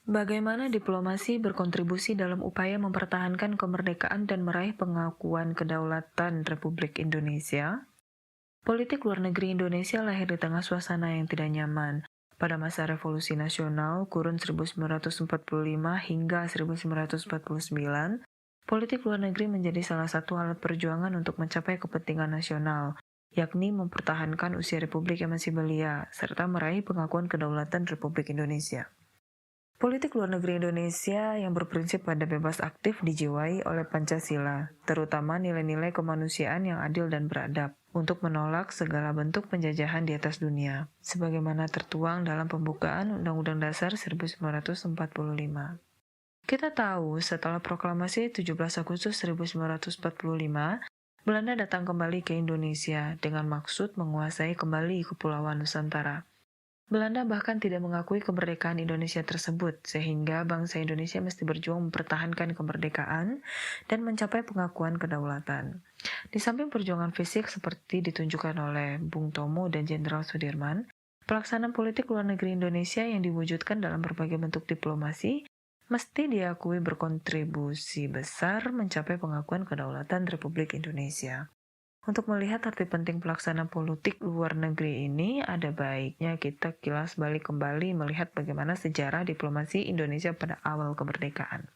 Bagaimana diplomasi berkontribusi dalam upaya mempertahankan kemerdekaan dan meraih pengakuan kedaulatan Republik Indonesia? Politik luar negeri Indonesia lahir di tengah suasana yang tidak nyaman. Pada masa Revolusi Nasional, kurun 1945 hingga 1949, politik luar negeri menjadi salah satu alat perjuangan untuk mencapai kepentingan nasional, yakni mempertahankan usia Republik yang masih belia, serta meraih pengakuan kedaulatan Republik Indonesia. Politik luar negeri Indonesia yang berprinsip pada bebas aktif dijiwai oleh Pancasila, terutama nilai-nilai kemanusiaan yang adil dan beradab, untuk menolak segala bentuk penjajahan di atas dunia, sebagaimana tertuang dalam pembukaan Undang-Undang Dasar 1945. Kita tahu, setelah proklamasi 17 Agustus 1945, Belanda datang kembali ke Indonesia dengan maksud menguasai kembali Kepulauan Nusantara. Belanda bahkan tidak mengakui kemerdekaan Indonesia tersebut, sehingga bangsa Indonesia mesti berjuang mempertahankan kemerdekaan dan mencapai pengakuan kedaulatan. Di samping perjuangan fisik seperti ditunjukkan oleh Bung Tomo dan Jenderal Sudirman, pelaksanaan politik luar negeri Indonesia yang diwujudkan dalam berbagai bentuk diplomasi mesti diakui berkontribusi besar mencapai pengakuan kedaulatan Republik Indonesia. Untuk melihat arti penting pelaksanaan politik luar negeri ini, ada baiknya kita kilas balik kembali melihat bagaimana sejarah diplomasi Indonesia pada awal kemerdekaan.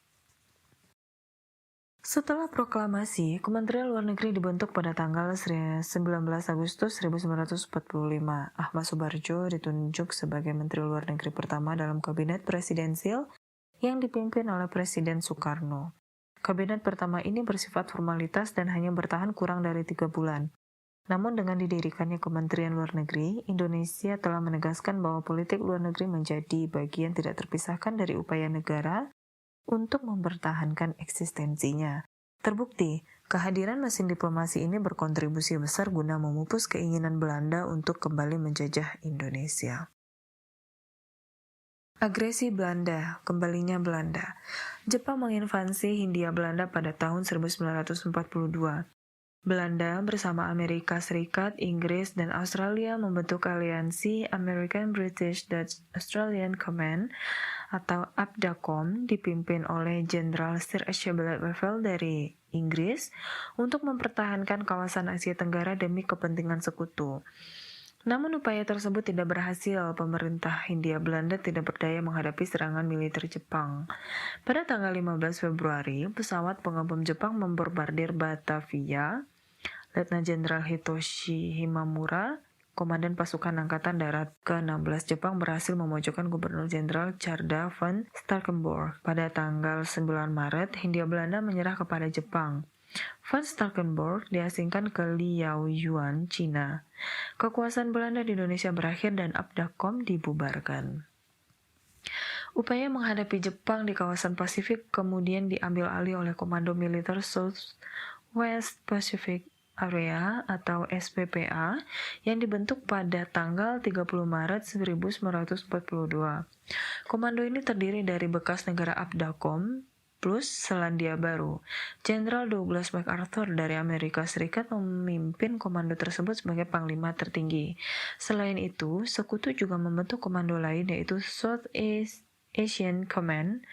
Setelah proklamasi, Kementerian Luar Negeri dibentuk pada tanggal 19 Agustus 1945. Ahmad Subarjo ditunjuk sebagai Menteri Luar Negeri pertama dalam Kabinet Presidensil yang dipimpin oleh Presiden Soekarno. Kabinet pertama ini bersifat formalitas dan hanya bertahan kurang dari 3 bulan. Namun dengan didirikannya Kementerian Luar Negeri, Indonesia telah menegaskan bahwa politik luar negeri menjadi bagian tidak terpisahkan dari upaya negara untuk mempertahankan eksistensinya. Terbukti, kehadiran mesin diplomasi ini berkontribusi besar guna memupus keinginan Belanda untuk kembali menjajah Indonesia. Agresi Belanda, kembalinya Belanda. Jepang menginvasi Hindia Belanda pada tahun 1942. Belanda bersama Amerika Serikat, Inggris, dan Australia membentuk aliansi American British Dutch Australian Command atau ABDACOM dipimpin oleh Jenderal Sir Archibald Wavell dari Inggris untuk mempertahankan kawasan Asia Tenggara demi kepentingan sekutu. Namun upaya tersebut tidak berhasil, pemerintah Hindia Belanda tidak berdaya menghadapi serangan militer Jepang. Pada tanggal 15 Februari, pesawat pengembom Jepang membombardir Batavia. Letnan Jenderal Hitoshi Himamura, Komandan Pasukan Angkatan Darat ke-16 Jepang berhasil memojokkan Gubernur Jenderal Tjarda von Starkenborg. Pada tanggal 9 Maret, Hindia Belanda menyerah kepada Jepang. Von Starkenborg diasingkan ke Liaoyuan, Cina. Kekuasaan Belanda di Indonesia berakhir dan ABDACOM dibubarkan. Upaya menghadapi Jepang di kawasan Pasifik kemudian diambil alih oleh Komando Militer South West Pacific Area atau SPPA yang dibentuk pada tanggal 30 Maret 1942. Komando ini terdiri dari bekas negara ABDACOM plus Selandia Baru. Jenderal Douglas MacArthur dari Amerika Serikat memimpin komando tersebut sebagai panglima tertinggi. Selain itu, sekutu juga membentuk komando lain yaitu Southeast Asian Command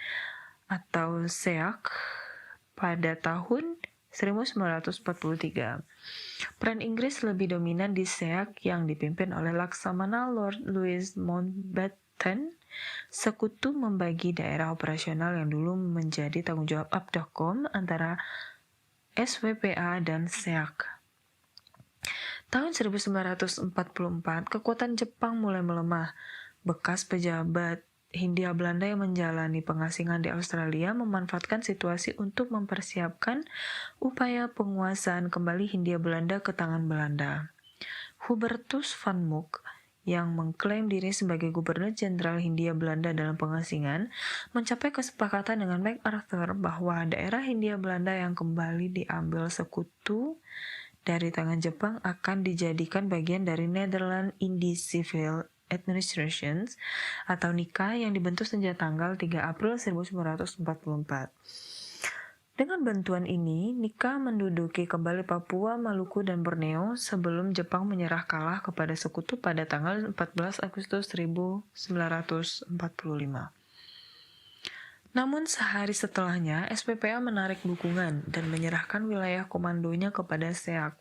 atau SEAC pada tahun 1943. Peran Inggris lebih dominan di SEAC yang dipimpin oleh Laksamana Lord Louis Mountbatten. Sekutu membagi daerah operasional yang dulu menjadi tanggung jawab ABDACOM antara SWPA dan SEAC. Tahun 1944, kekuatan Jepang mulai melemah. Bekas pejabat Hindia Belanda yang menjalani pengasingan di Australia memanfaatkan situasi untuk mempersiapkan upaya penguasaan kembali Hindia Belanda ke tangan Belanda. Hubertus van Mook yang mengklaim diri sebagai Gubernur Jenderal Hindia Belanda dalam pengasingan, mencapai kesepakatan dengan MacArthur bahwa daerah Hindia Belanda yang kembali diambil sekutu dari tangan Jepang akan dijadikan bagian dari Netherlands Indies Civil Administration atau NICA yang dibentuk sejak tanggal 3 April 1944. Dengan bantuan ini, NICA menduduki kembali Papua, Maluku, dan Borneo sebelum Jepang menyerah kalah kepada sekutu pada tanggal 14 Agustus 1945. Namun sehari setelahnya, SPPA menarik dukungan dan menyerahkan wilayah komandonya kepada SEAC.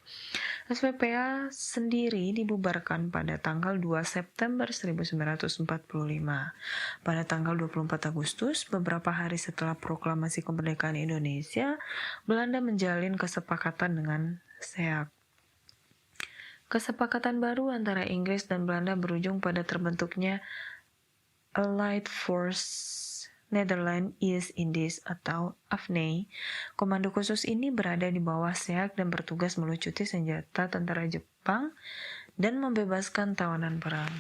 SPPA sendiri dibubarkan pada tanggal 2 September 1945. Pada tanggal 24 Agustus, beberapa hari setelah proklamasi kemerdekaan Indonesia, Belanda menjalin kesepakatan dengan SEAC. Kesepakatan baru antara Inggris dan Belanda berujung pada terbentuknya Allied Force Netherlands East Indies atau AFNI. Komando khusus ini berada di bawah SEAC dan bertugas melucuti senjata tentara Jepang dan membebaskan tawanan perang.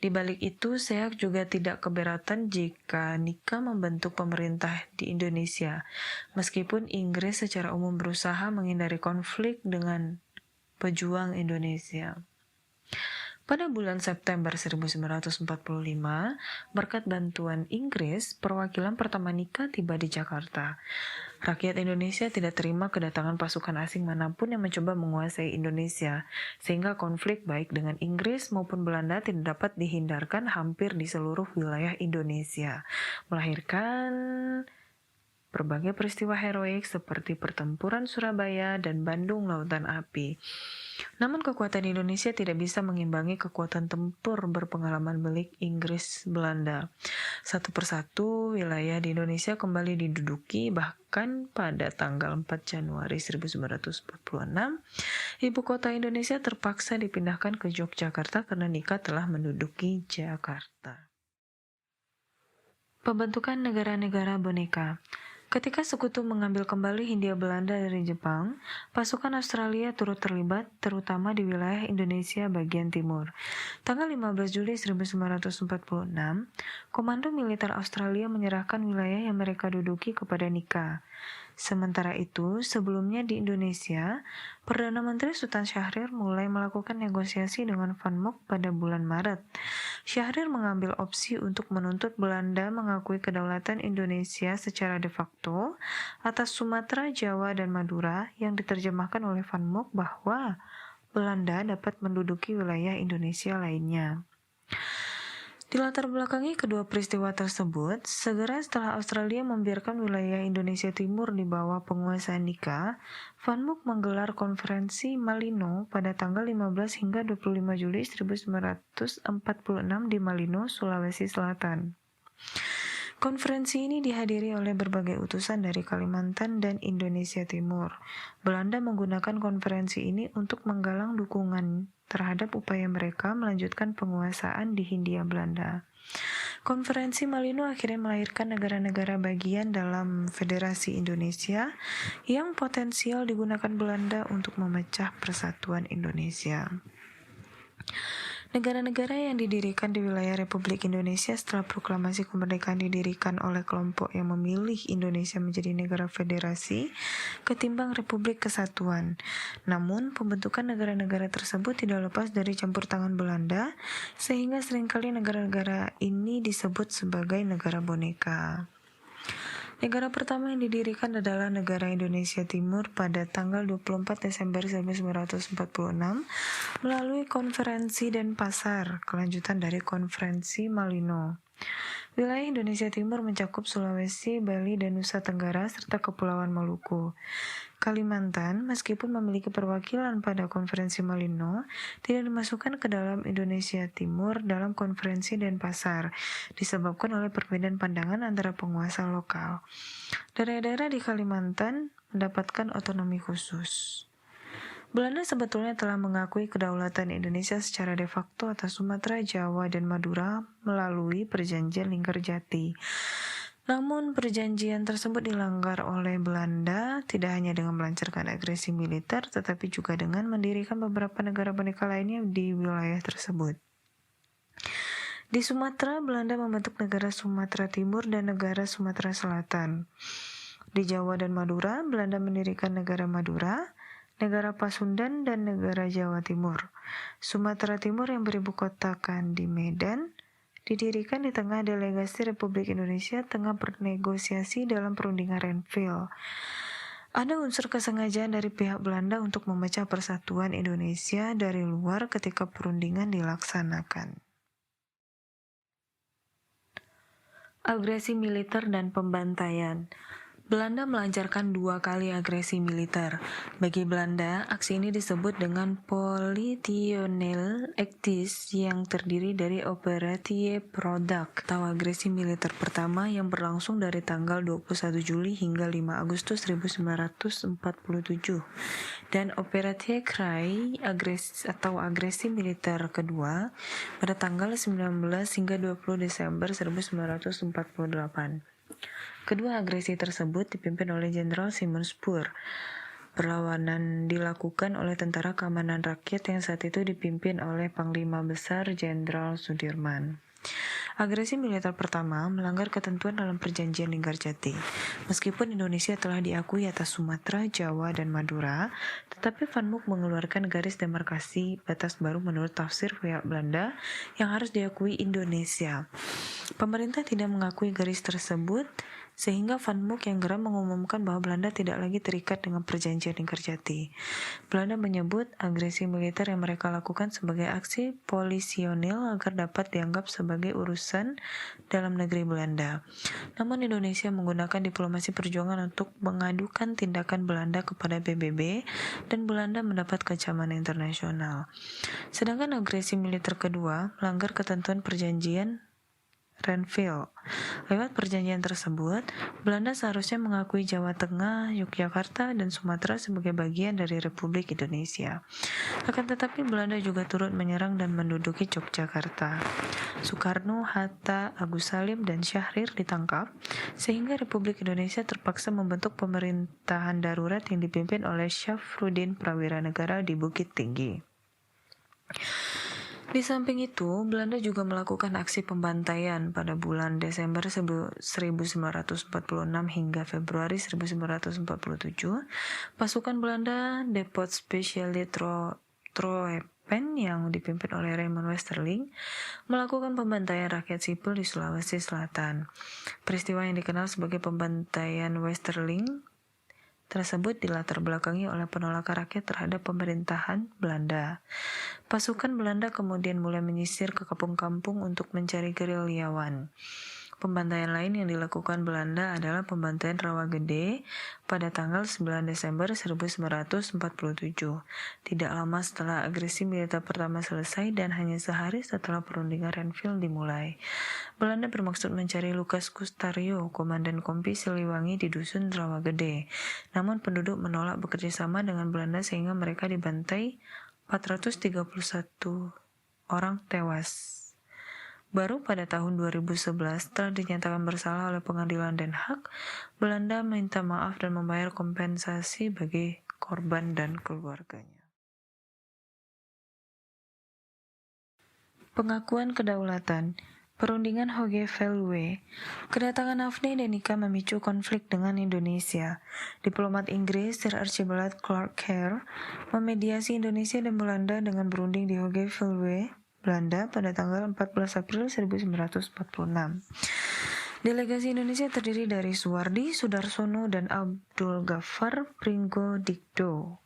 Di balik itu, SEAC juga tidak keberatan jika Nika membentuk pemerintah di Indonesia, meskipun Inggris secara umum berusaha menghindari konflik dengan pejuang Indonesia. Pada bulan September 1945, berkat bantuan Inggris, perwakilan pertama Nika tiba di Jakarta. Rakyat Indonesia tidak terima kedatangan pasukan asing manapun yang mencoba menguasai Indonesia, sehingga konflik baik dengan Inggris maupun Belanda tidak dapat dihindarkan hampir di seluruh wilayah Indonesia, melahirkan berbagai peristiwa heroik seperti pertempuran Surabaya dan Bandung Lautan Api. Namun kekuatan Indonesia tidak bisa mengimbangi kekuatan tempur berpengalaman milik Inggris Belanda. Satu persatu wilayah di Indonesia kembali diduduki, bahkan pada tanggal 4 Januari 1946, ibu kota Indonesia terpaksa dipindahkan ke Yogyakarta karena Nika telah menduduki Jakarta. Pembentukan negara-negara boneka. Ketika sekutu mengambil kembali Hindia Belanda dari Jepang, pasukan Australia turut terlibat, terutama di wilayah Indonesia bagian timur. Tanggal 15 Juli 1946, Komando Militer Australia menyerahkan wilayah yang mereka duduki kepada Nika. Sementara itu, sebelumnya di Indonesia, Perdana Menteri Sultan Syahrir mulai melakukan negosiasi dengan Van Mook pada bulan Maret. Syahrir mengambil opsi untuk menuntut Belanda mengakui kedaulatan Indonesia secara de facto atas Sumatera, Jawa, dan Madura yang diterjemahkan oleh Van Mook bahwa Belanda dapat menduduki wilayah Indonesia lainnya. Dilatar belakangi kedua peristiwa tersebut, segera setelah Australia membiarkan wilayah Indonesia Timur di bawah penguasaan Nika, Van Mook menggelar konferensi Malino pada tanggal 15 hingga 25 Juli 1946 di Malino, Sulawesi Selatan. Konferensi ini dihadiri oleh berbagai utusan dari Kalimantan dan Indonesia Timur. Belanda menggunakan konferensi ini untuk menggalang dukungan terhadap upaya mereka melanjutkan penguasaan di Hindia Belanda. Konferensi Malino akhirnya melahirkan negara-negara bagian dalam Federasi Indonesia yang potensial digunakan Belanda untuk memecah persatuan Indonesia. Negara-negara yang didirikan di wilayah Republik Indonesia setelah proklamasi kemerdekaan didirikan oleh kelompok yang memilih Indonesia menjadi negara federasi ketimbang Republik Kesatuan. Namun, pembentukan negara-negara tersebut tidak lepas dari campur tangan Belanda, sehingga seringkali negara-negara ini disebut sebagai negara boneka. Negara pertama yang didirikan adalah negara Indonesia Timur pada tanggal 24 Desember 1946 melalui Konferensi Denpasar, kelanjutan dari Konferensi Malino. Wilayah Indonesia Timur mencakup Sulawesi, Bali, dan Nusa Tenggara, serta Kepulauan Maluku. Kalimantan, meskipun memiliki perwakilan pada Konferensi Malino, tidak dimasukkan ke dalam Indonesia Timur dalam Konferensi Denpasar, disebabkan oleh perbedaan pandangan antara penguasa lokal. Daerah-daerah di Kalimantan mendapatkan otonomi khusus. Belanda sebetulnya telah mengakui kedaulatan Indonesia secara de facto atas Sumatera, Jawa, dan Madura melalui Perjanjian Linggarjati. Namun perjanjian tersebut dilanggar oleh Belanda tidak hanya dengan melancarkan agresi militer, tetapi juga dengan mendirikan beberapa negara boneka lainnya di wilayah tersebut. Di Sumatera, Belanda membentuk negara Sumatera Timur dan negara Sumatera Selatan. Di Jawa dan Madura, Belanda mendirikan negara Madura, negara Pasundan, dan negara Jawa Timur. Sumatera Timur yang beribu kotakan di Medan didirikan di tengah delegasi Republik Indonesia tengah bernegosiasi dalam perundingan Renville. Ada unsur kesengajaan dari pihak Belanda untuk memecah persatuan Indonesia dari luar ketika perundingan dilaksanakan. Agresi militer dan pembantaian. Belanda melancarkan 2 kali agresi militer. Bagi Belanda, aksi ini disebut dengan Politionele Actis yang terdiri dari Operatie Product atau agresi militer pertama yang berlangsung dari tanggal 21 Juli hingga 5 Agustus 1947 dan Operatie Krai agresi militer kedua pada tanggal 19 hingga 20 Desember 1948. Kedua agresi tersebut dipimpin oleh Jenderal Simon Spur. Perlawanan dilakukan oleh Tentara Keamanan Rakyat yang saat itu dipimpin oleh Panglima Besar Jenderal Sudirman. Agresi militer pertama melanggar ketentuan dalam Perjanjian Linggarjati. Meskipun Indonesia telah diakui atas Sumatera, Jawa, dan Madura, tetapi Van Mook mengeluarkan garis demarkasi batas baru menurut tafsir pihak Belanda yang harus diakui Indonesia. Pemerintah tidak mengakui garis tersebut, sehingga Van Mook yang geram mengumumkan bahwa Belanda tidak lagi terikat dengan Perjanjian Linggarjati. Belanda menyebut agresi militer yang mereka lakukan sebagai aksi polisionil agar dapat dianggap sebagai urusan dalam negeri Belanda. Namun Indonesia menggunakan diplomasi perjuangan untuk mengadukan tindakan Belanda kepada PBB dan Belanda mendapat kecaman internasional. Sedangkan agresi militer kedua melanggar ketentuan Perjanjian Renville. Lewat perjanjian tersebut, Belanda seharusnya mengakui Jawa Tengah, Yogyakarta, dan Sumatera sebagai bagian dari Republik Indonesia. Akan tetapi Belanda juga turut menyerang dan menduduki Yogyakarta. Soekarno, Hatta, Agus Salim, dan Syahrir ditangkap, sehingga Republik Indonesia terpaksa membentuk pemerintahan darurat yang dipimpin oleh Syafruddin Prawira Negara di Bukit Tinggi. Di samping itu, Belanda juga melakukan aksi pembantaian pada bulan Desember 1946 hingga Februari 1947. Pasukan Belanda Depot Speciale Troepen yang dipimpin oleh Raymond Westerling melakukan pembantaian rakyat sipil di Sulawesi Selatan. Peristiwa yang dikenal sebagai pembantaian Westerling tersebut dilatar belakangi oleh penolakan rakyat terhadap pemerintahan Belanda. Pasukan Belanda kemudian mulai menyisir ke kampung-kampung untuk mencari gerilyawan. Pembantaian lain yang dilakukan Belanda adalah pembantaian Rawagede pada tanggal 9 Desember 1947. Tidak lama setelah agresi militer pertama selesai dan hanya sehari setelah perundingan Renville dimulai. Belanda bermaksud mencari Lukas Kustario, komandan Kompi Siliwangi di dusun Rawagede. Namun penduduk menolak bekerja sama dengan Belanda sehingga mereka dibantai 431 orang tewas. Baru pada tahun 2011 setelah dinyatakan bersalah oleh pengadilan Den Haag, Belanda minta maaf dan membayar kompensasi bagi korban dan keluarganya. Pengakuan kedaulatan. Perundingan Hoge-Veluwe. Kedatangan Afne dan Nika memicu konflik dengan Indonesia. Diplomat Inggris Sir Archibald Clarke Kerr memediasi Indonesia dan Belanda dengan berunding di Hoge-Veluwe, Belanda pada tanggal 14 April 1946. Delegasi Indonesia terdiri dari Suwardi, Sudarsono, dan Abdul Ghaffar Pringgodikdo.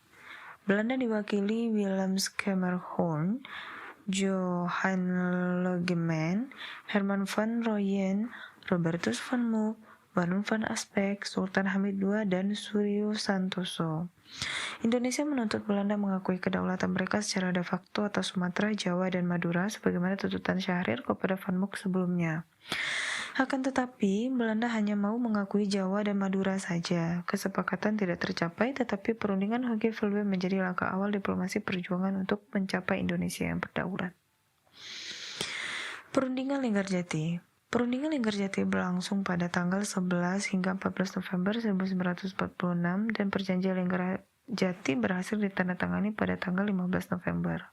Belanda diwakili Willem Schemerhorn, Johan Logeman, Herman van Rooyen, Robertus van Mook, Baron van Aspek, Sultan Hamid II, dan Suryo Santoso. Indonesia menuntut Belanda mengakui kedaulatan mereka secara de facto atas Sumatera, Jawa, dan Madura sebagaimana tuntutan Syahrir kepada Van Mook sebelumnya. Akan tetapi, Belanda hanya mau mengakui Jawa dan Madura saja. Kesepakatan tidak tercapai, tetapi perundingan Hoge-Veluwe menjadi langkah awal diplomasi perjuangan untuk mencapai Indonesia yang berdaulat. Perundingan Linggarjati. Perundingan Linggarjati berlangsung pada tanggal 11 hingga 14 November 1946 dan perjanjian Linggarjati berhasil ditandatangani pada tanggal 15 November.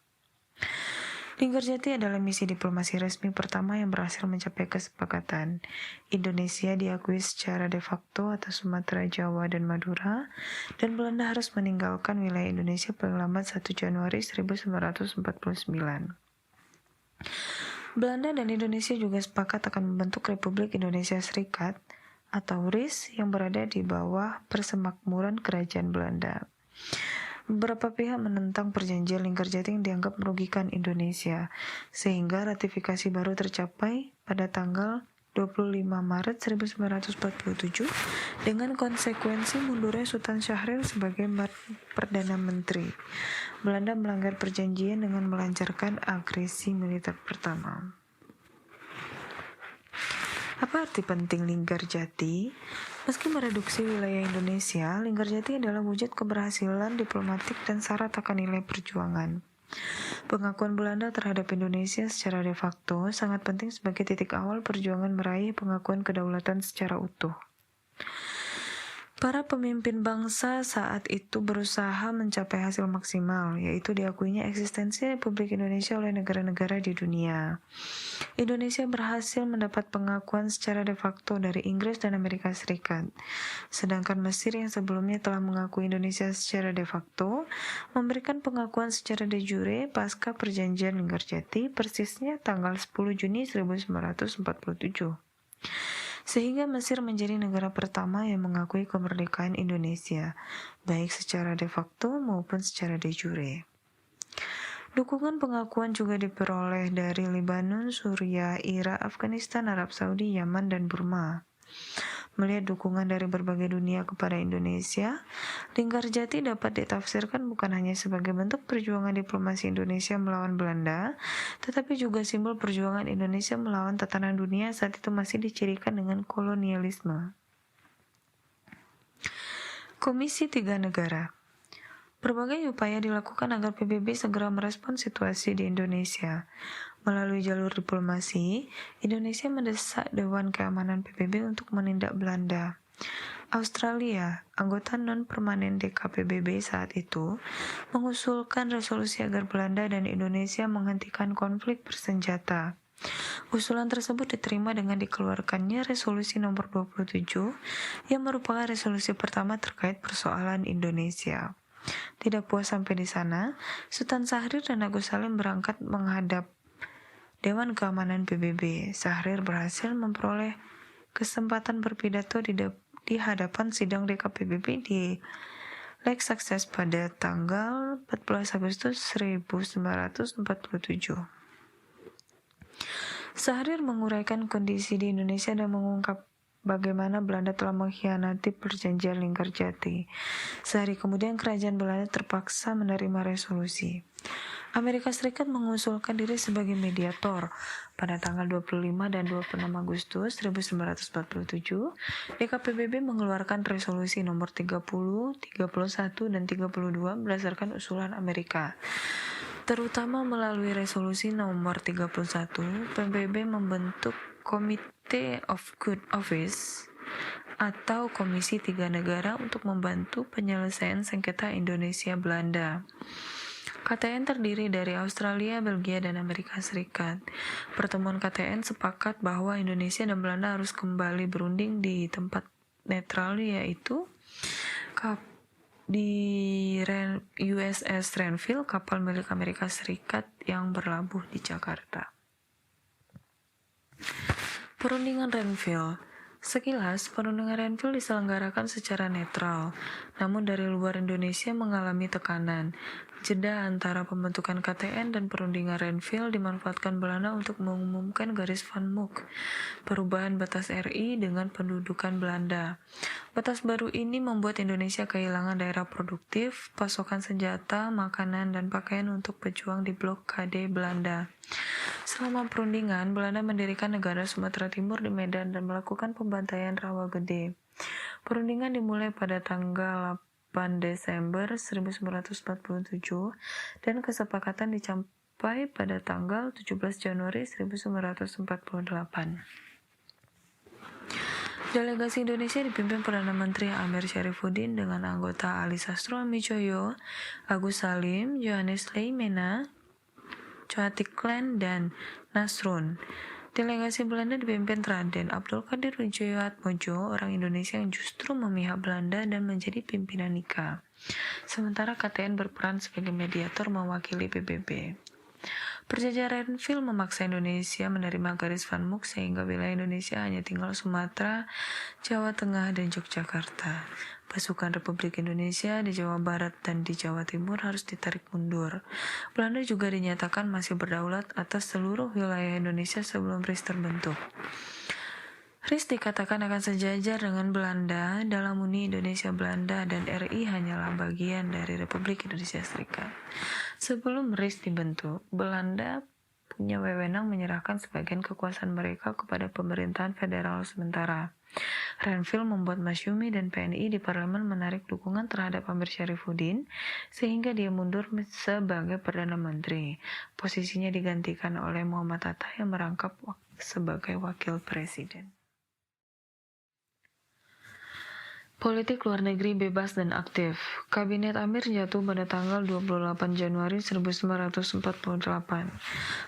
Linggarjati adalah misi diplomasi resmi pertama yang berhasil mencapai kesepakatan. Indonesia diakui secara de facto atas Sumatera, Jawa, dan Madura, dan Belanda harus meninggalkan wilayah Indonesia paling lambat 1 Januari 1949. Belanda dan Indonesia juga sepakat akan membentuk Republik Indonesia Serikat atau RIS yang berada di bawah persemakmuran Kerajaan Belanda. Beberapa pihak menentang perjanjian Linggarjati yang dianggap merugikan Indonesia, sehingga ratifikasi baru tercapai pada tanggal 25 Maret 1947 dengan konsekuensi mundurnya Sultan Syahrir sebagai Perdana Menteri. Belanda melanggar perjanjian dengan melancarkan agresi militer pertama. Apa arti penting Linggarjati? Meski mereduksi wilayah Indonesia, Linggarjati adalah wujud keberhasilan diplomatik dan syarat akan nilai perjuangan. Pengakuan Belanda terhadap Indonesia secara de facto sangat penting sebagai titik awal perjuangan meraih pengakuan kedaulatan secara utuh. Para pemimpin bangsa saat itu berusaha mencapai hasil maksimal, yaitu diakuinya eksistensi Republik Indonesia oleh negara-negara di dunia. Indonesia berhasil mendapat pengakuan secara de facto dari Inggris dan Amerika Serikat. Sedangkan Mesir yang sebelumnya telah mengakui Indonesia secara de facto, memberikan pengakuan secara de jure pasca perjanjian Linggarjati persisnya tanggal 10 Juni 1947. Sehingga Mesir menjadi negara pertama yang mengakui kemerdekaan Indonesia, baik secara de facto maupun secara de jure. Dukungan pengakuan juga diperoleh dari Lebanon, Suriah, Irak, Afghanistan, Arab Saudi, Yaman, dan Burma. Melihat dukungan dari berbagai dunia kepada Indonesia, Linggarjati dapat ditafsirkan bukan hanya sebagai bentuk perjuangan diplomasi Indonesia melawan Belanda, tetapi juga simbol perjuangan Indonesia melawan tatanan dunia saat itu masih dicirikan dengan kolonialisme. Komisi Tiga Negara. Berbagai upaya dilakukan agar PBB segera merespons situasi di Indonesia. Melalui jalur diplomasi, Indonesia mendesak Dewan Keamanan PBB untuk menindak Belanda. Australia, anggota non-permanen DKPBB saat itu, mengusulkan resolusi agar Belanda dan Indonesia menghentikan konflik bersenjata. Usulan tersebut diterima dengan dikeluarkannya resolusi nomor 27 yang merupakan resolusi pertama terkait persoalan Indonesia. Tidak puas sampai di sana, Sultan Syahrir dan Agus Salim berangkat menghadap Dewan Keamanan PBB. Syahrir berhasil memperoleh kesempatan berpidato di hadapan sidang DKPBB di Lake Success pada tanggal 14 Agustus 1947. Syahrir menguraikan kondisi di Indonesia dan mengungkap bagaimana Belanda telah mengkhianati perjanjian Linggarjati. Sehari kemudian kerajaan Belanda terpaksa menerima resolusi. Amerika Serikat mengusulkan diri sebagai mediator. Pada tanggal 25 dan 26 Agustus 1947, DKPBB mengeluarkan resolusi nomor 30, 31, dan 32 berdasarkan usulan Amerika. Terutama melalui resolusi nomor 31, PBB membentuk Committee of Good Office atau Komisi Tiga Negara untuk membantu penyelesaian sengketa Indonesia-Belanda. KTN terdiri dari Australia, Belgia, dan Amerika Serikat. Pertemuan KTN sepakat bahwa Indonesia dan Belanda harus kembali berunding di tempat netral, yaitu di USS Renville, kapal milik Amerika Serikat yang berlabuh di Jakarta. Perundingan Renville. Sekilas, perundingan Renville diselenggarakan secara netral, namun dari luar Indonesia mengalami tekanan. Jeda antara pembentukan KTN dan perundingan Renville dimanfaatkan Belanda untuk mengumumkan garis Van Mook, perubahan batas RI dengan pendudukan Belanda. Batas baru ini membuat Indonesia kehilangan daerah produktif, pasokan senjata, makanan, dan pakaian untuk pejuang di blok KD Belanda. Selama perundingan, Belanda mendirikan negara Sumatera Timur di Medan dan melakukan pembantaian Rawagede. Perundingan dimulai pada tanggal 8 Desember 1947 dan kesepakatan dicapai pada tanggal 17 Januari 1948. Delegasi Indonesia dipimpin Perdana Menteri Amir Syarifuddin dengan anggota Ali Sastro Amijoyo, Agus Salim, Johannes Leimena, Choatiklen, dan Nasrun. Delegasi Belanda dipimpin Raden Abdul Qadir Widjoatmojo, orang Indonesia yang justru memihak Belanda dan menjadi pimpinan NIKA. Sementara KTN berperan sebagai mediator mewakili PBB. Perjanjian Renville memaksa Indonesia menerima garis Van Mook sehingga wilayah Indonesia hanya tinggal Sumatera, Jawa Tengah, dan Yogyakarta. Pasukan Republik Indonesia di Jawa Barat dan di Jawa Timur harus ditarik mundur. Belanda juga dinyatakan masih berdaulat atas seluruh wilayah Indonesia sebelum RIS terbentuk. RIS dikatakan akan sejajar dengan Belanda dalam Uni Indonesia Belanda dan RI hanyalah bagian dari Republik Indonesia Serikat. Sebelum RIS dibentuk, Belanda punya wewenang menyerahkan sebagian kekuasaan mereka kepada pemerintahan federal sementara. Renville membuat Masyumi dan PNI di parlemen menarik dukungan terhadap Amir Syarifuddin sehingga dia mundur sebagai Perdana Menteri. Posisinya digantikan oleh Muhammad Hatta yang merangkap sebagai Wakil Presiden. Politik luar negeri bebas dan aktif. Kabinet Amir jatuh pada tanggal 28 Januari 1948.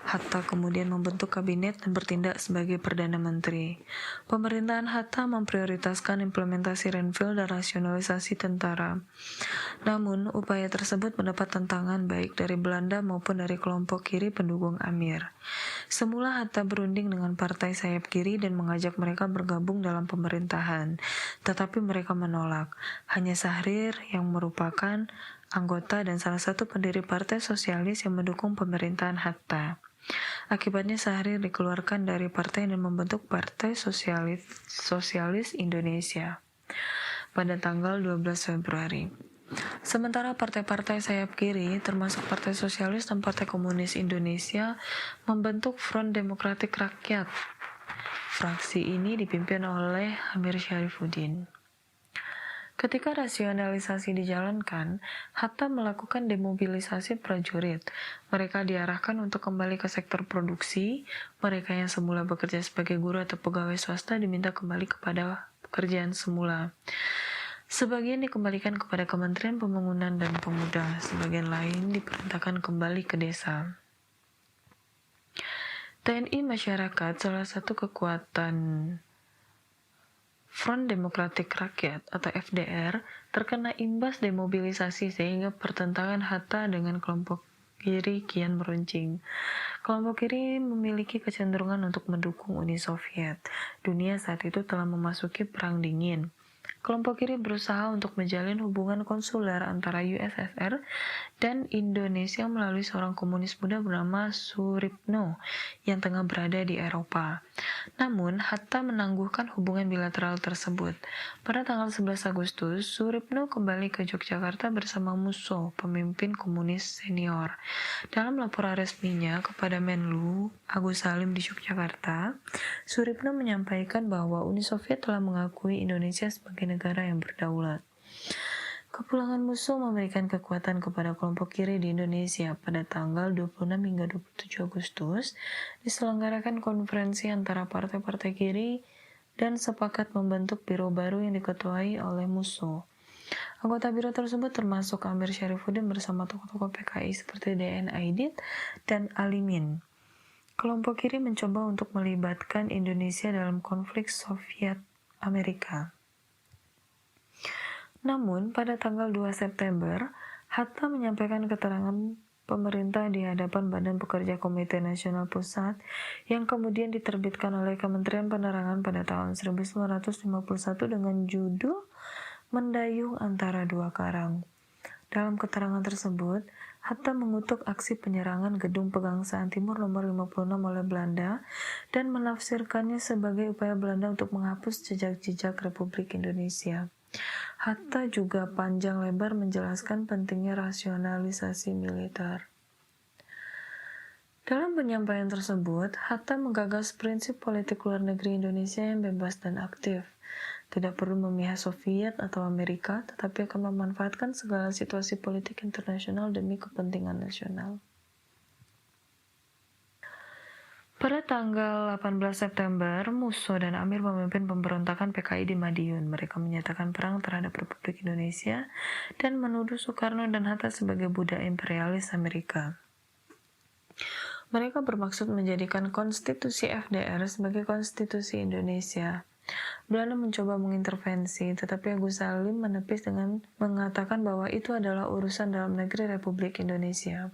Hatta kemudian membentuk kabinet dan bertindak sebagai Perdana Menteri. Pemerintahan Hatta memprioritaskan implementasi Renville dan rasionalisasi tentara. Namun, upaya tersebut mendapat tantangan baik dari Belanda maupun dari kelompok kiri pendukung Amir. Semula Hatta berunding dengan partai sayap kiri dan mengajak mereka bergabung dalam pemerintahan, tetapi mereka menolak. Hanya Syahrir yang merupakan anggota dan salah satu pendiri Partai Sosialis yang mendukung pemerintahan Hatta. Akibatnya Syahrir dikeluarkan dari partai dan membentuk Partai Sosialis Indonesia pada tanggal 12 Februari. Sementara partai-partai sayap kiri, termasuk Partai Sosialis dan Partai Komunis Indonesia, membentuk Front Demokratik Rakyat. Fraksi ini dipimpin oleh Amir Syarifuddin. Ketika rasionalisasi dijalankan, Hatta melakukan demobilisasi prajurit. Mereka diarahkan untuk kembali ke sektor produksi. Mereka yang semula bekerja sebagai guru atau pegawai swasta diminta kembali kepada pekerjaan semula. Sebagian dikembalikan kepada Kementerian Pembangunan dan Pemuda, sebagian lain diperintahkan kembali ke desa. TNI Masyarakat, salah satu kekuatan Front Demokratik Rakyat atau FDR, terkena imbas demobilisasi sehingga pertentangan Hatta dengan kelompok kiri kian meruncing. Kelompok kiri memiliki kecenderungan untuk mendukung Uni Soviet. Dunia saat itu telah memasuki Perang Dingin. Kelompok kiri berusaha untuk menjalin hubungan konsuler antara USSR dan Indonesia melalui seorang komunis muda bernama Suripno yang tengah berada di Eropa. Namun, Hatta menangguhkan hubungan bilateral tersebut. Pada tanggal 11 Agustus, Suripno kembali ke Yogyakarta bersama Musso, pemimpin komunis senior. Dalam laporan resminya kepada Menlu Agus Salim di Yogyakarta, Suripno menyampaikan bahwa Uni Soviet telah mengakui Indonesia sebagai negara yang berdaulat. Kepulangan Musso memberikan kekuatan kepada kelompok kiri di Indonesia. Pada tanggal 26 hingga 27 Agustus, diselenggarakan konferensi antara partai-partai kiri dan sepakat membentuk biro baru yang diketuai oleh Musso. Anggota biro tersebut termasuk Amir Syarifuddin bersama tokoh-tokoh PKI seperti DN Aidit dan Alimin. Kelompok kiri mencoba untuk melibatkan Indonesia dalam konflik Soviet-Amerika. Namun, pada tanggal 2 September, Hatta menyampaikan keterangan pemerintah di hadapan Badan Pekerja Komite Nasional Pusat yang kemudian diterbitkan oleh Kementerian Penerangan pada tahun 1951 dengan judul Mendayung Antara Dua Karang. Dalam keterangan tersebut, Hatta mengutuk aksi penyerangan Gedung Pegangsaan Timur nomor 56 oleh Belanda dan menafsirkannya sebagai upaya Belanda untuk menghapus jejak-jejak Republik Indonesia. Hatta juga panjang lebar menjelaskan pentingnya rasionalisasi militer. Dalam penyampaian tersebut, Hatta menggagas prinsip politik luar negeri Indonesia yang bebas dan aktif. Tidak perlu memihak Soviet atau Amerika, tetapi akan memanfaatkan segala situasi politik internasional demi kepentingan nasional. Pada tanggal 18 September, Musso dan Amir memimpin pemberontakan PKI di Madiun. Mereka menyatakan perang terhadap Republik Indonesia dan menuduh Soekarno dan Hatta sebagai budak imperialis Amerika. Mereka bermaksud menjadikan konstitusi FDR sebagai konstitusi Indonesia. Belanda mencoba mengintervensi, tetapi Agus Salim menepis dengan mengatakan bahwa itu adalah urusan dalam negeri Republik Indonesia.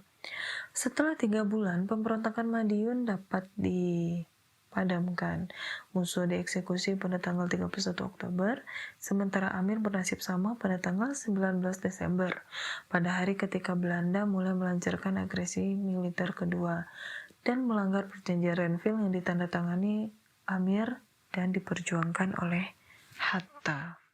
Setelah 3 bulan, pemberontakan Madiun dapat dipadamkan. Musso dieksekusi pada tanggal 31 Oktober, sementara Amir bernasib sama pada tanggal 19 Desember, pada hari ketika Belanda mulai melancarkan agresi militer kedua dan melanggar perjanjian Renville yang ditandatangani Amir dan diperjuangkan oleh Hatta.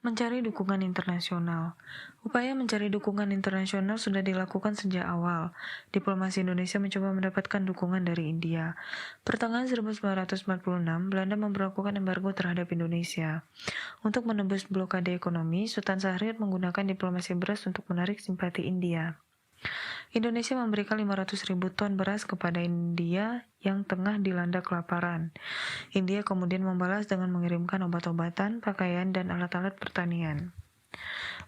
Mencari dukungan internasional. Upaya mencari dukungan internasional sudah dilakukan sejak awal. Diplomasi Indonesia mencoba mendapatkan dukungan dari India. Pertengahan 1946, Belanda memberlakukan embargo terhadap Indonesia. Untuk menembus blokade ekonomi, Sultan Syahrir menggunakan diplomasi beras untuk menarik simpati India. Indonesia memberikan 500.000 ton beras kepada India yang tengah dilanda kelaparan. India kemudian membalas dengan mengirimkan obat-obatan, pakaian, dan alat-alat pertanian.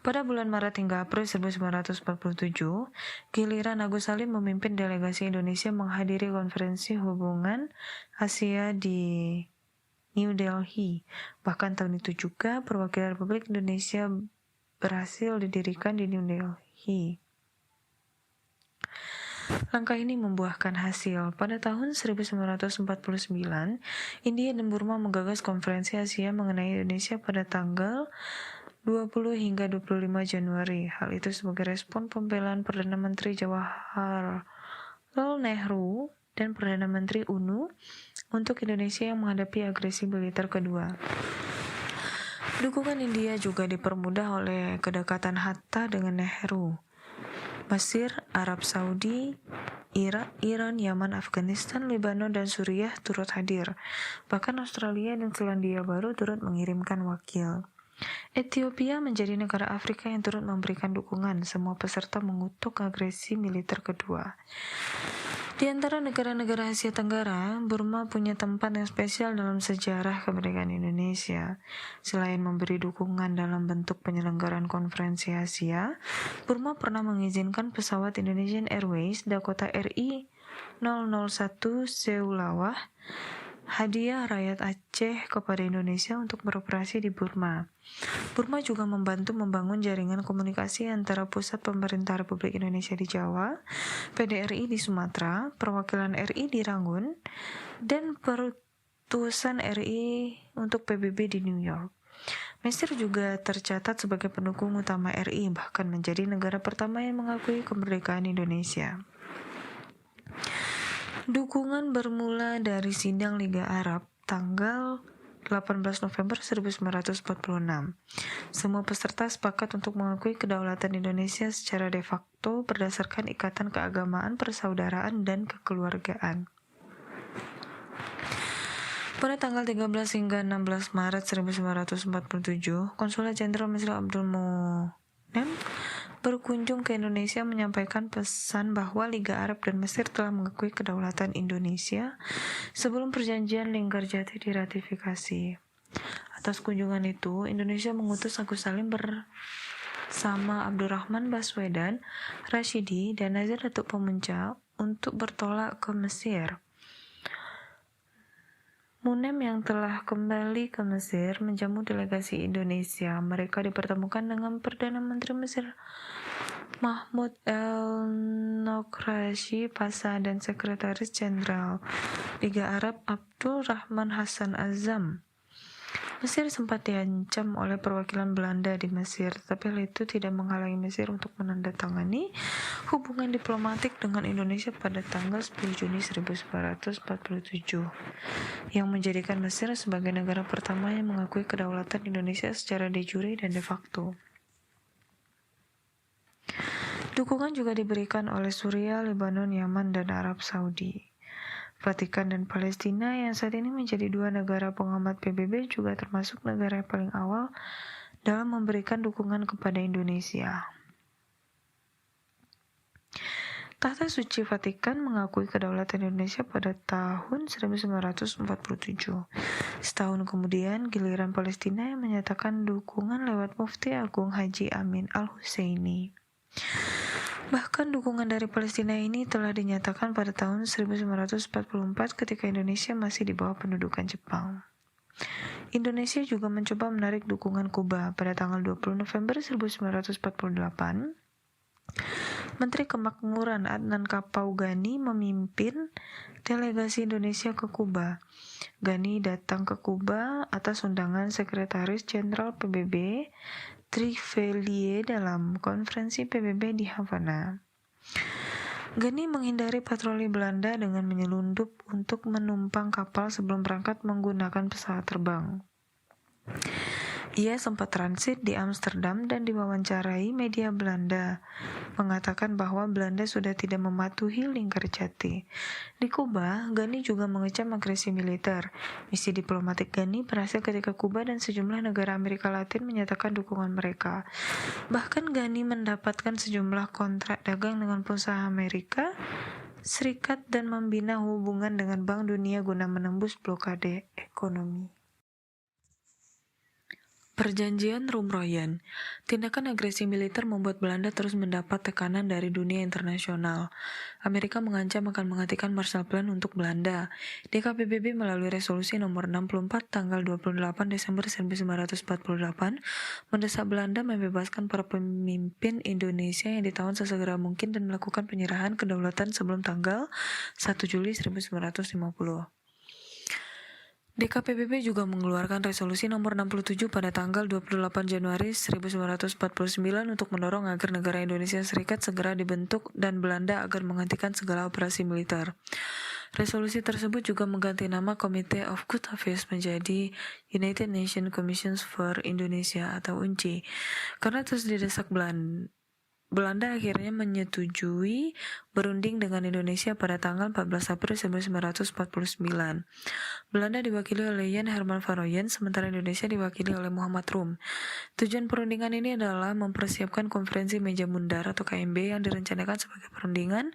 Pada bulan Maret hingga April 1947, giliran Agus Salim memimpin delegasi Indonesia menghadiri konferensi hubungan Asia di New Delhi. Bahkan tahun itu juga perwakilan Republik Indonesia berhasil didirikan di New Delhi. Langkah ini membuahkan hasil. Pada tahun 1949, India dan Burma menggagas konferensi Asia mengenai Indonesia pada tanggal 20 hingga 25 Januari. Hal itu sebagai respon pembelaan Perdana Menteri Jawaharlal Nehru dan Perdana Menteri UNU untuk Indonesia yang menghadapi agresi militer kedua. Dukungan India juga dipermudah oleh kedekatan Hatta dengan Nehru. Mesir, Arab Saudi, Irak, Iran, Yaman, Afghanistan, Lebanon, dan Suriah turut hadir. Bahkan Australia dan Selandia Baru turut mengirimkan wakil. Ethiopia menjadi negara Afrika yang turut memberikan dukungan. Semua peserta mengutuk agresi militer kedua. Di antara negara-negara Asia Tenggara, Burma punya tempat yang spesial dalam sejarah kemerdekaan Indonesia. Selain memberi dukungan dalam bentuk penyelenggaraan konferensi Asia, Burma pernah mengizinkan pesawat Indonesian Airways Dakota RI 001 Seulawah hadiah rakyat Aceh kepada Indonesia untuk beroperasi di Burma. Burma juga membantu membangun jaringan komunikasi antara Pusat Pemerintah Republik Indonesia di Jawa, PDRI di Sumatera, Perwakilan RI di Rangun, dan Perutusan RI untuk PBB di New York. Mesir juga tercatat sebagai pendukung utama RI, bahkan menjadi negara pertama yang mengakui kemerdekaan Indonesia. Dukungan bermula dari sidang Liga Arab tanggal 18 November 1946. Semua peserta sepakat untuk mengakui kedaulatan Indonesia secara de facto berdasarkan ikatan keagamaan, persaudaraan, dan kekeluargaan. Pada tanggal 13 hingga 16 Maret 1947, Konsulat Jenderal Mesir Abdul Monem berkunjung ke Indonesia menyampaikan pesan bahwa Liga Arab dan Mesir telah mengakui kedaulatan Indonesia sebelum perjanjian Linggarjati diratifikasi. Atas kunjungan itu, Indonesia mengutus Agus Salim bersama Abdurrahman Baswedan, Rashidi, dan Nazir Datuk Pemuncak untuk bertolak ke Mesir. Munem yang telah kembali ke Mesir menjamu delegasi Indonesia. Mereka dipertemukan dengan Perdana Menteri Mesir Mahmud el-Nokrashi Pasha dan Sekretaris Jenderal Liga Arab Abdul Rahman Hassan Azam. Mesir sempat diancam oleh perwakilan Belanda di Mesir, tetapi hal itu tidak menghalangi Mesir untuk menandatangani hubungan diplomatik dengan Indonesia pada tanggal 10 Juni 1947, yang menjadikan Mesir sebagai negara pertama yang mengakui kedaulatan Indonesia secara de jure dan de facto. Dukungan juga diberikan oleh Suriah, Lebanon, Yaman, dan Arab Saudi. Vatikan dan Palestina yang saat ini menjadi dua negara pengamat PBB juga termasuk negara yang paling awal dalam memberikan dukungan kepada Indonesia. Tahta Suci Vatikan mengakui kedaulatan Indonesia pada tahun 1947. Setahun kemudian, giliran Palestina yang menyatakan dukungan lewat Mufti Agung Haji Amin Al-Husaini. Bahkan dukungan dari Palestina ini telah dinyatakan pada tahun 1944 ketika Indonesia masih di bawah pendudukan Jepang. Indonesia juga mencoba menarik dukungan Kuba pada tanggal 20 November 1948. Menteri Kemakmuran Adnan Kapau Gani memimpin delegasi Indonesia ke Kuba. Gani datang ke Kuba atas undangan Sekretaris Jenderal PBB Trivelier dalam konferensi PBB di Havana. Gani menghindari patroli Belanda dengan menyelundup untuk menumpang kapal sebelum berangkat menggunakan pesawat terbang. Ia sempat transit di Amsterdam dan diwawancarai media Belanda, mengatakan bahwa Belanda sudah tidak mematuhi lingkar jati. Di Kuba, Gani juga mengecam agresi militer. Misi diplomatik Gani berhasil ketika Kuba dan sejumlah negara Amerika Latin menyatakan dukungan mereka. Bahkan Gani mendapatkan sejumlah kontrak dagang dengan perusahaan Amerika Serikat dan membina hubungan dengan Bank Dunia guna menembus blokade ekonomi. Perjanjian Rumroyen. Tindakan agresi militer membuat Belanda terus mendapat tekanan dari dunia internasional. Amerika mengancam akan menghentikan Marshall Plan untuk Belanda. DKPBB melalui resolusi nomor 64 tanggal 28 Desember 1948 mendesak Belanda membebaskan para pemimpin Indonesia yang ditawan sesegera mungkin dan melakukan penyerahan kedaulatan sebelum tanggal 1 Juli 1950. DKPBB juga mengeluarkan resolusi nomor 67 pada tanggal 28 Januari 1949 untuk mendorong agar negara Indonesia Serikat segera dibentuk dan Belanda agar menghentikan segala operasi militer. Resolusi tersebut juga mengganti nama Committee of Good Affairs menjadi United Nations Commission for Indonesia atau UNCI. Karena terus didesak Belanda akhirnya menyetujui berunding dengan Indonesia pada tanggal 14 April 1949. Belanda diwakili oleh Jan Herman van Rooyen, sementara Indonesia diwakili oleh Muhammad Rum. Tujuan perundingan ini adalah mempersiapkan konferensi meja bundar atau KMB yang direncanakan sebagai perundingan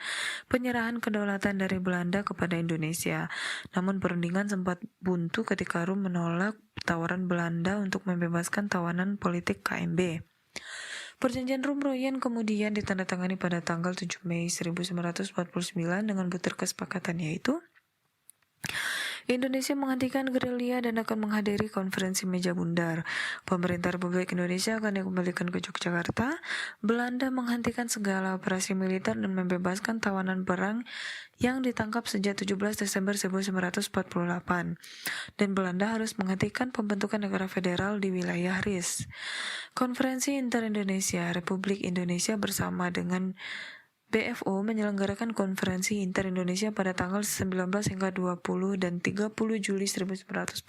penyerahan kedaulatan dari Belanda kepada Indonesia. Namun perundingan sempat buntu ketika Rum menolak tawaran Belanda untuk membebaskan tawanan politik KMB. Perjanjian Rumroyen kemudian ditandatangani pada tanggal 7 Mei 1949 dengan butir kesepakatan yaitu Indonesia menghentikan gerilya dan akan menghadiri konferensi meja bundar. Pemerintah Republik Indonesia akan dikembalikan ke Yogyakarta. Belanda menghentikan segala operasi militer dan membebaskan tawanan perang yang ditangkap sejak 17 Desember 1948. Dan Belanda harus menghentikan pembentukan negara federal di wilayah RIS. Konferensi Inter-Indonesia Republik Indonesia bersama dengan BFO menyelenggarakan konferensi Inter-Indonesia pada tanggal 19 hingga 20 dan 30 Juli 1949.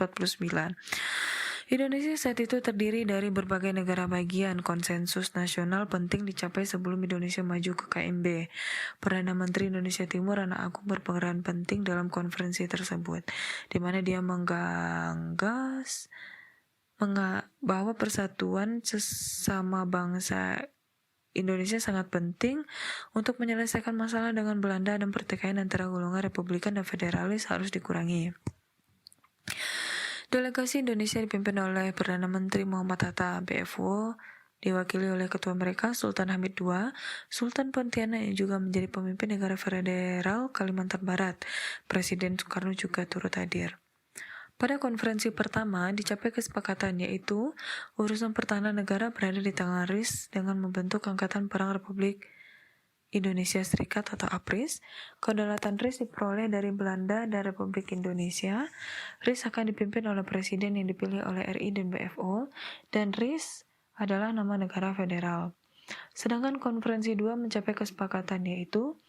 Indonesia saat itu terdiri dari berbagai negara bagian. Konsensus nasional penting dicapai sebelum Indonesia maju ke KMB. Perdana Menteri Indonesia Timur Anak Agung berperan penting dalam konferensi tersebut, di mana dia menggagas bahwa persatuan sesama bangsa Indonesia sangat penting untuk menyelesaikan masalah dengan Belanda dan pertikaian antara golongan Republikan dan Federalis harus dikurangi. Delegasi Indonesia dipimpin oleh Perdana Menteri Muhammad Hatta. BFO diwakili oleh ketua mereka Sultan Hamid II, Sultan Pontianak yang juga menjadi pemimpin negara federal Kalimantan Barat. Presiden Soekarno juga turut hadir. Pada konferensi pertama, dicapai kesepakatan yaitu urusan pertahanan negara berada di tangan RIS dengan membentuk Angkatan Perang Republik Indonesia Serikat atau APRIS. Kedaulatan RIS diperoleh dari Belanda dan Republik Indonesia. RIS akan dipimpin oleh presiden yang dipilih oleh RI dan BFO, dan RIS adalah nama negara federal. Sedangkan konferensi 2 mencapai kesepakatan yaitu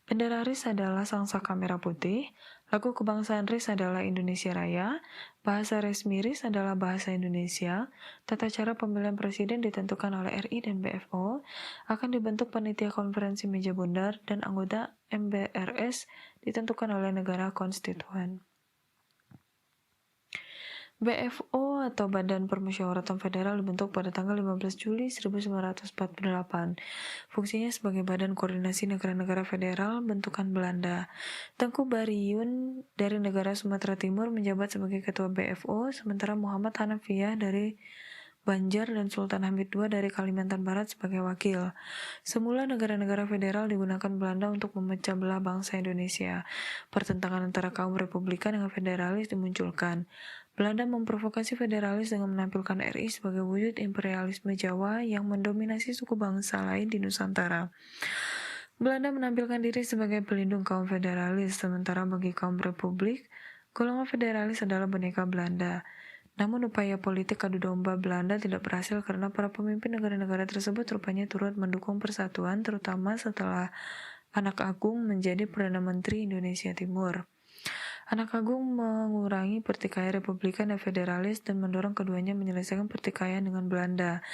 bendera RIS adalah sangsaka merah putih, lagu kebangsaan RIS adalah Indonesia Raya, bahasa resmi RIS adalah bahasa Indonesia, tata cara pemilihan presiden ditentukan oleh RI dan BFO, akan dibentuk panitia konferensi meja bundar, dan anggota MBRS ditentukan oleh negara konstituen. BFO atau Badan Permusyawaratan Federal dibentuk pada tanggal 15 Juli 1948. Fungsinya sebagai badan koordinasi negara-negara federal bentukan Belanda. Tengku Bariyun dari negara Sumatera Timur menjabat sebagai ketua BFO, sementara Muhammad Hanafiyah dari Banjar dan Sultan Hamid II dari Kalimantan Barat sebagai wakil. Semula negara-negara federal digunakan Belanda untuk memecah belah bangsa Indonesia. Pertentangan antara kaum Republikan dengan federalis dimunculkan. Belanda memprovokasi federalis dengan menampilkan RI sebagai wujud imperialisme Jawa yang mendominasi suku bangsa lain di Nusantara. Belanda menampilkan diri sebagai pelindung kaum federalis, sementara bagi kaum Republik, golongan federalis adalah boneka Belanda. Namun upaya politik adu domba Belanda tidak berhasil karena para pemimpin negara-negara tersebut rupanya turut mendukung persatuan, terutama setelah Anak Agung menjadi Perdana Menteri Indonesia Timur. Anak Agung mengurangi pertikaian Republikan dan Federalis dan mendorong keduanya menyelesaikan pertikaian dengan Belanda.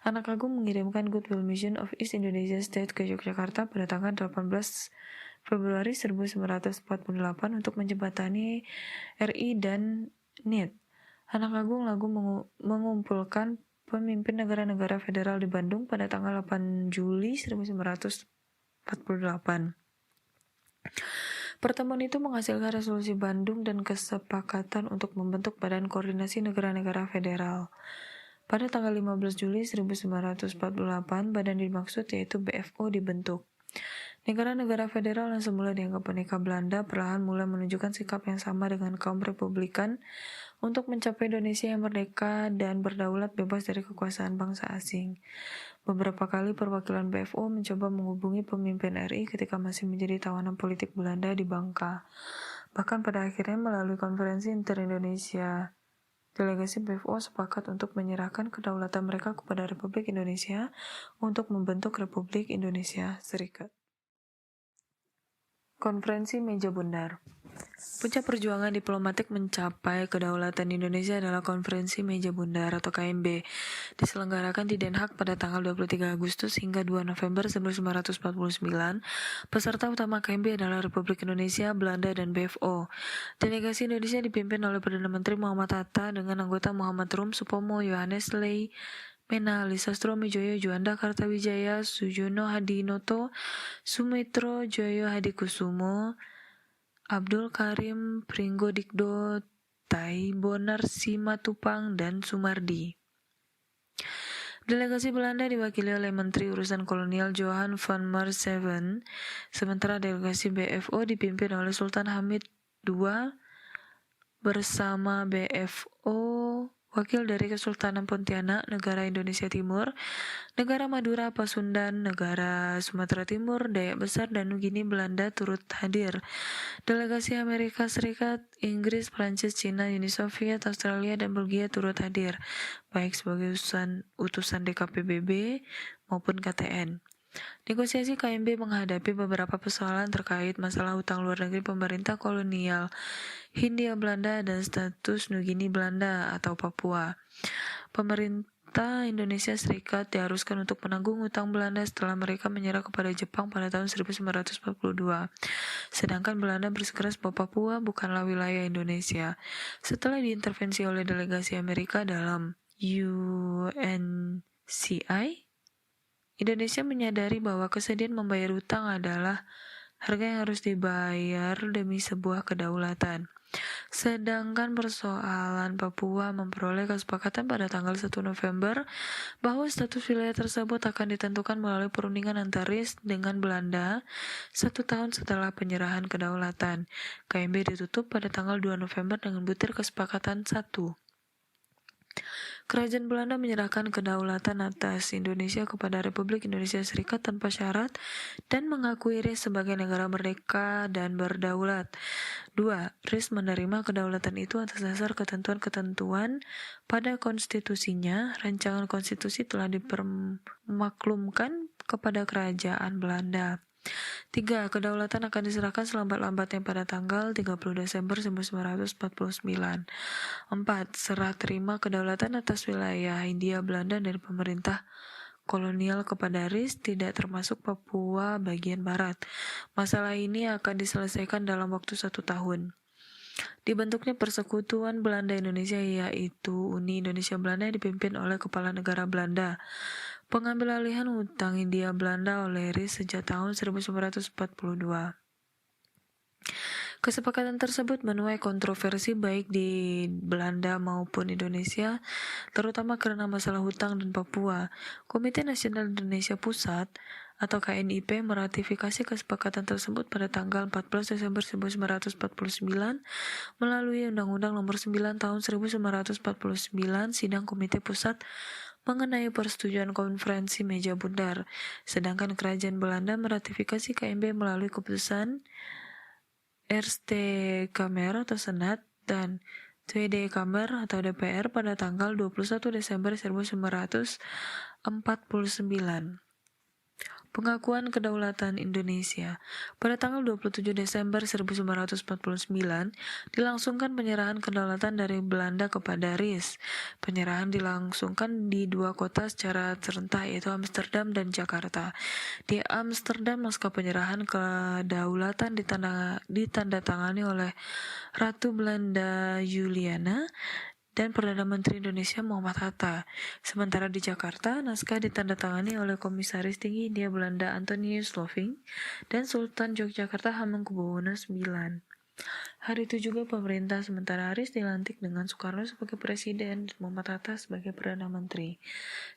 Anak Agung mengirimkan Goodwill Mission of East Indonesia State ke Yogyakarta pada tanggal 18 Februari 1948 untuk menjembatani RI dan NIT. Anak Agung lagu mengumpulkan pemimpin negara-negara federal di Bandung pada tanggal 8 Juli 1948. Pertemuan itu menghasilkan resolusi Bandung dan kesepakatan untuk membentuk Badan Koordinasi Negara-Negara Federal. Pada tanggal 15 Juli 1948, badan dimaksud yaitu BFO dibentuk. Negara-negara federal yang semula dianggap peneka Belanda perlahan mulai menunjukkan sikap yang sama dengan kaum Republikan untuk mencapai Indonesia yang merdeka dan berdaulat bebas dari kekuasaan bangsa asing. Beberapa kali perwakilan BFO mencoba menghubungi pemimpin RI ketika masih menjadi tawanan politik Belanda di Bangka. Bahkan pada akhirnya melalui konferensi inter-Indonesia, delegasi BFO sepakat untuk menyerahkan kedaulatan mereka kepada Republik Indonesia untuk membentuk Republik Indonesia Serikat. Konferensi Meja Bundar. Puncak perjuangan diplomatik mencapai kedaulatan Indonesia adalah Konferensi Meja Bundar atau KMB, diselenggarakan di Den Haag pada tanggal 23 Agustus hingga 2 November 1949. Peserta utama KMB adalah Republik Indonesia, Belanda, dan BFO. Delegasi Indonesia dipimpin oleh Perdana Menteri Muhammad Hatta dengan anggota Muhammad Rum, Supomo, Yohanes Ley, Mena, Lisastro Mijoyo, Juanda Kartawijaya, Sujono Hadinoto, Sumitro Joyo Hadikusumo, Abdul Karim Pringgodikdo, Taibonar Simatupang, dan Sumardi. Delegasi Belanda diwakili oleh Menteri Urusan Kolonial Johan van Maarseven, sementara delegasi BFO dipimpin oleh Sultan Hamid II bersama BFO, wakil dari Kesultanan Pontianak, Negara Indonesia Timur, Negara Madura, Pasundan, Negara Sumatera Timur, Dayak Besar, dan Nugini Belanda turut hadir. Delegasi Amerika Serikat, Inggris, Prancis, Cina, Uni Soviet, Australia, dan Belgia turut hadir, baik sebagai utusan DKPBB maupun KTN. Negosiasi KMB menghadapi beberapa persoalan terkait masalah hutang luar negeri pemerintah kolonial Hindia Belanda dan status Nugini Belanda atau Papua. Pemerintah Indonesia Serikat diharuskan untuk menanggung hutang Belanda setelah mereka menyerah kepada Jepang pada tahun 1942. Sedangkan Belanda bersikeras bahwa Papua bukanlah wilayah Indonesia. Setelah diintervensi oleh delegasi Amerika dalam UNCI, Indonesia menyadari bahwa kesediaan membayar hutang adalah harga yang harus dibayar demi sebuah kedaulatan. Sedangkan persoalan Papua memperoleh kesepakatan pada tanggal 1 November bahwa status wilayah tersebut akan ditentukan melalui perundingan antara RIS dengan Belanda 1 tahun setelah penyerahan kedaulatan. KMB ditutup pada tanggal 2 November dengan butir kesepakatan 1. Kerajaan Belanda menyerahkan kedaulatan atas Indonesia kepada Republik Indonesia Serikat tanpa syarat dan mengakui RIS sebagai negara merdeka dan berdaulat. 2. RIS menerima kedaulatan itu atas dasar ketentuan-ketentuan pada konstitusinya. Rancangan konstitusi telah dipermaklumkan kepada Kerajaan Belanda. 3. Kedaulatan akan diserahkan selambat-lambatnya pada tanggal 30 Desember 1949. 4. Serah terima kedaulatan atas wilayah Hindia Belanda dari pemerintah kolonial kepada RIS tidak termasuk Papua bagian barat. Masalah ini akan diselesaikan dalam waktu 1 tahun. Dibentuknya Persekutuan Belanda Indonesia yaitu Uni Indonesia Belanda yang dipimpin oleh Kepala Negara Belanda. Pengambil alihan hutang Hindia Belanda oleh RIS sejak tahun 1942. Kesepakatan tersebut menuai kontroversi baik di Belanda maupun Indonesia, terutama karena masalah hutang dan Papua. Komite Nasional Indonesia Pusat atau KNIP meratifikasi kesepakatan tersebut pada tanggal 14 Desember 1949 melalui Undang-Undang Nomor 9 Tahun 1949 Sidang Komite Pusat mengenai persetujuan Konferensi Meja Bundar, sedangkan Kerajaan Belanda meratifikasi KMB melalui keputusan Eerste Kamer atau Senat dan Tweede Kamer atau DPR pada tanggal 21 Desember 1949. Pengakuan kedaulatan Indonesia. Pada tanggal 27 Desember 1949, dilangsungkan penyerahan kedaulatan dari Belanda kepada RIS. Penyerahan dilangsungkan di dua kota secara serentak, yaitu Amsterdam dan Jakarta. Di Amsterdam, naskah penyerahan kedaulatan ditandatangani oleh Ratu Belanda Juliana dan Perdana Menteri Indonesia Muhammad Hatta. Sementara di Jakarta, naskah ditandatangani oleh Komisaris Tinggi Hindia Belanda Antonius Loving dan Sultan Yogyakarta Hamengkubuwono IX. Hari itu juga pemerintah sementara RIS dilantik dengan Soekarno sebagai presiden dan Muhammad Hatta sebagai Perdana Menteri.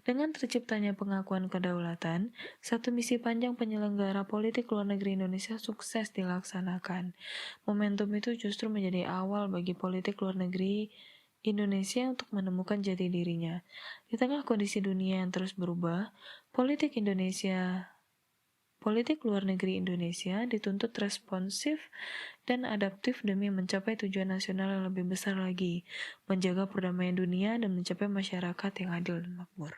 Dengan terciptanya pengakuan kedaulatan, satu misi panjang penyelenggara politik luar negeri Indonesia sukses dilaksanakan. Momentum itu justru menjadi awal bagi politik luar negeri Indonesia untuk menemukan jati dirinya. Di tengah kondisi dunia yang terus berubah, politik luar negeri Indonesia dituntut responsif dan adaptif demi mencapai tujuan nasional yang lebih besar lagi, menjaga perdamaian dunia dan mencapai masyarakat yang adil dan makmur.